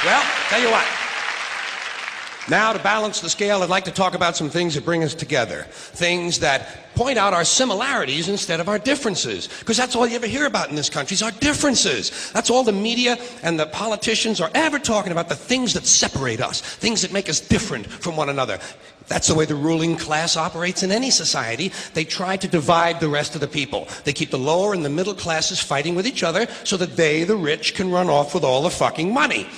Well, tell you what. Now, to balance the scale, I'd like to talk about some things that bring us together. Things that point out our similarities instead of our differences. Because that's all you ever hear about in this country is our differences. That's all the media and the politicians are ever talking about, the things that separate us, things that make us different from one another. That's the way the ruling class operates in any society. They try to divide the rest of the people. They keep the lower and the middle classes fighting with each other so that they, the rich, can run off with all the fucking money.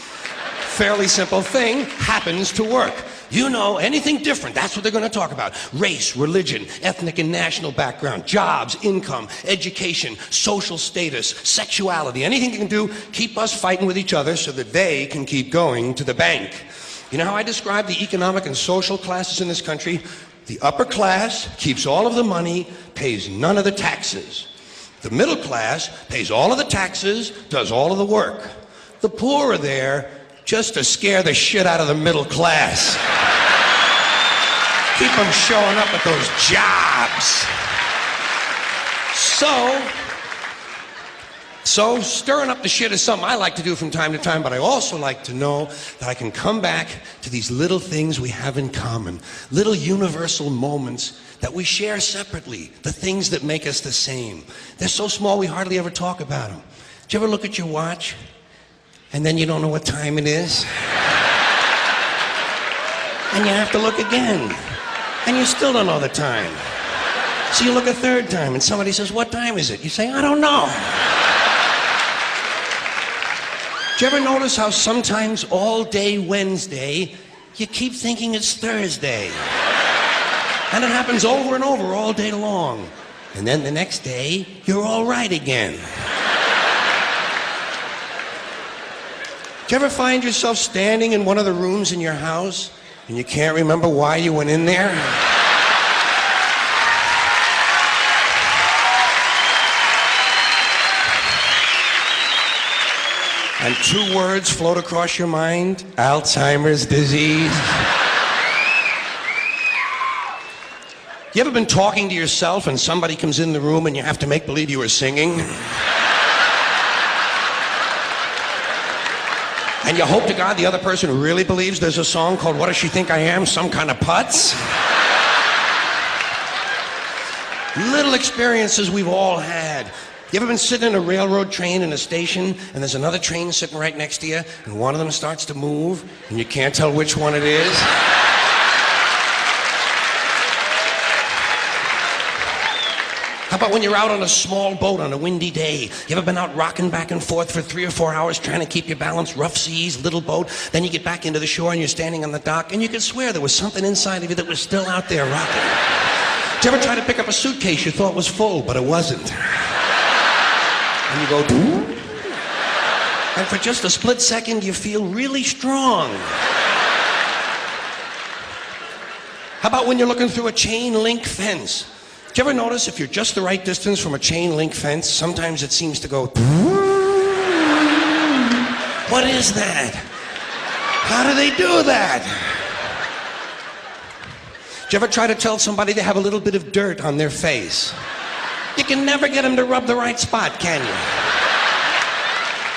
Fairly simple thing, happens to work. You know, anything different, that's what they're going to talk about. Race, religion, ethnic and national background, jobs, income, education, social status, sexuality, anything they can do, keep us fighting with each other so that they can keep going to the bank. You know how I describe the economic and social classes in this country? The upper class keeps all of the money, pays none of the taxes. The middle class pays all of the taxes, does all of the work. The poor are there just to scare the shit out of the middle class. Keep them showing up at those jobs. So stirring up the shit is something I like to do from time to time, but I also like to know that I can come back to these little things we have in common, little universal moments that we share separately, the things that make us the same. They're so small we hardly ever talk about them. Did you ever look at your watch and then you don't know what time it is? And you have to look again, and you still don't know the time. So you look a third time, and somebody says, "What time is it?" You say, "I don't know." Do you ever notice how sometimes all day Wednesday, you keep thinking it's Thursday? And it happens over and over all day long. And then the next day, you're all right again. Do you ever find yourself standing in one of the rooms in your house and you can't remember why you went in there? And two words float across your mind: Alzheimer's disease. You ever been talking to yourself and somebody comes in the room and you have to make believe you were singing? And you hope to God the other person really believes there's a song called "What Does She Think I Am?" Some kind of putz? Little experiences we've all had. You ever been sitting in a railroad train in a station and there's another train sitting right next to you and one of them starts to move and you can't tell which one it is? How about when you're out on a small boat on a windy day? You ever been out rocking back and forth for 3 or 4 hours trying to keep your balance? Rough seas, little boat. Then you get back into the shore and you're standing on the dock and you could swear there was something inside of you that was still out there rocking. Did you ever try to pick up a suitcase you thought was full, but it wasn't? And you go, "Doo?" And for just a split second, you feel really strong. How about when you're looking through a chain link fence? Do you ever notice if you're just the right distance from a chain link fence, sometimes it seems to go, "What is that? How do they do that?" Do you ever try to tell somebody they have a little bit of dirt on their face? You can never get them to rub the right spot, can you?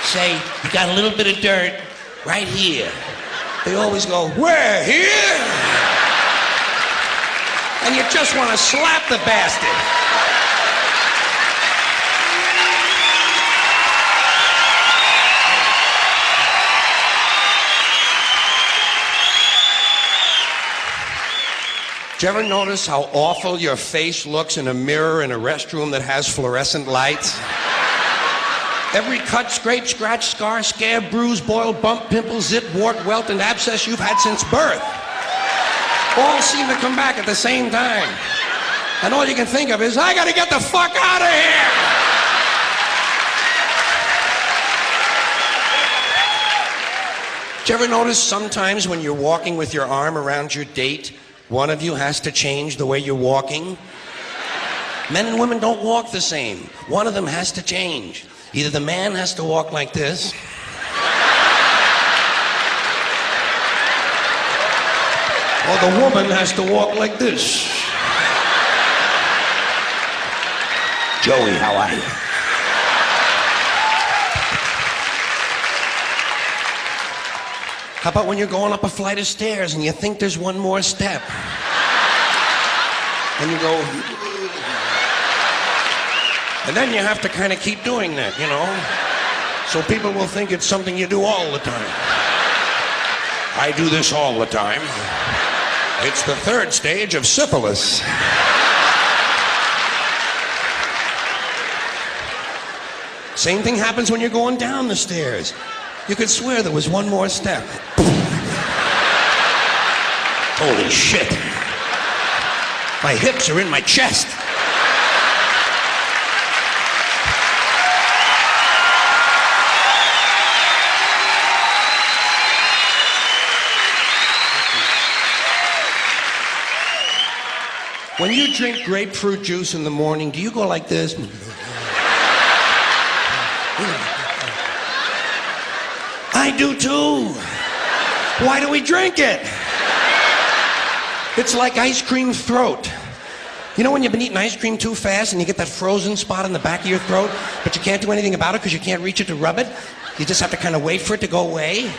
Say, "You got a little bit of dirt right here." They always go, "Where? Here?" And you just want to slap the bastard. Do you ever notice how awful your face looks in a mirror in a restroom that has fluorescent lights? Every cut, scrape, scratch, scar, scab, bruise, boil, bump, pimple, zit, wart, welt, and abscess you've had since birth all seem to come back at the same time. And all you can think of is, "I gotta get the fuck out of here!" Do you ever notice sometimes when you're walking with your arm around your date, one of you has to change the way you're walking? Men and women don't walk the same. One of them has to change. Either the man has to walk like this, or the woman has to walk like this. "Joey, how are you?" How about when you're going up a flight of stairs and you think there's one more step? And you go... And then you have to kind of keep doing that, you know? So people will think it's something you do all the time. I do this all the time. It's the third stage of syphilis. Same thing happens when you're going down the stairs. You could swear there was one more step. Holy shit. My hips are in my chest. When you drink grapefruit juice in the morning, do you go like this? I do too. Why do we drink it? It's like ice cream throat. You know when you've been eating ice cream too fast and you get that frozen spot in the back of your throat, but you can't do anything about it because you can't reach it to rub it? You just have to kind of wait for it to go away.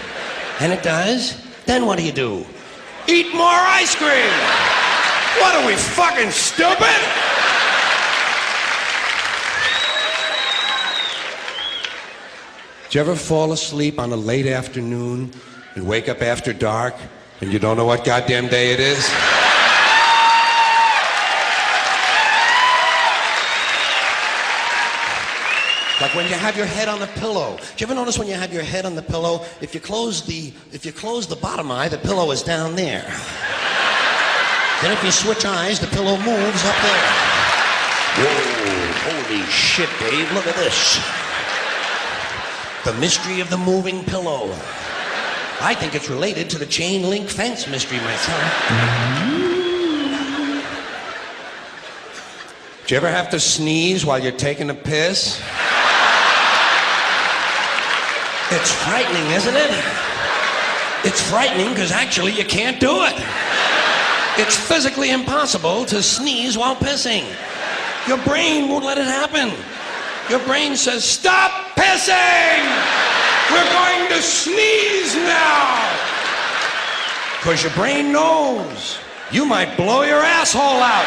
And it does. Then what do? Eat more ice cream! What are we, fucking stupid? Did you ever fall asleep on a late afternoon and wake up after dark and you don't know what goddamn day it is? Like when you have your head on the pillow. Do you ever notice when you have your head on the pillow, if you close the bottom eye, the pillow is down there. Then if you switch eyes, the pillow moves up there. Whoa, holy shit, Dave, look at this. The mystery of the moving pillow. I think it's related to the chain link fence mystery myself. Do you ever have to sneeze while you're taking a piss? It's frightening, isn't it? It's frightening because actually you can't do it. It's physically impossible to sneeze while pissing. Your brain won't let it happen. Your brain says, stop pissing! We're going to sneeze now! Because your brain knows you might blow your asshole out.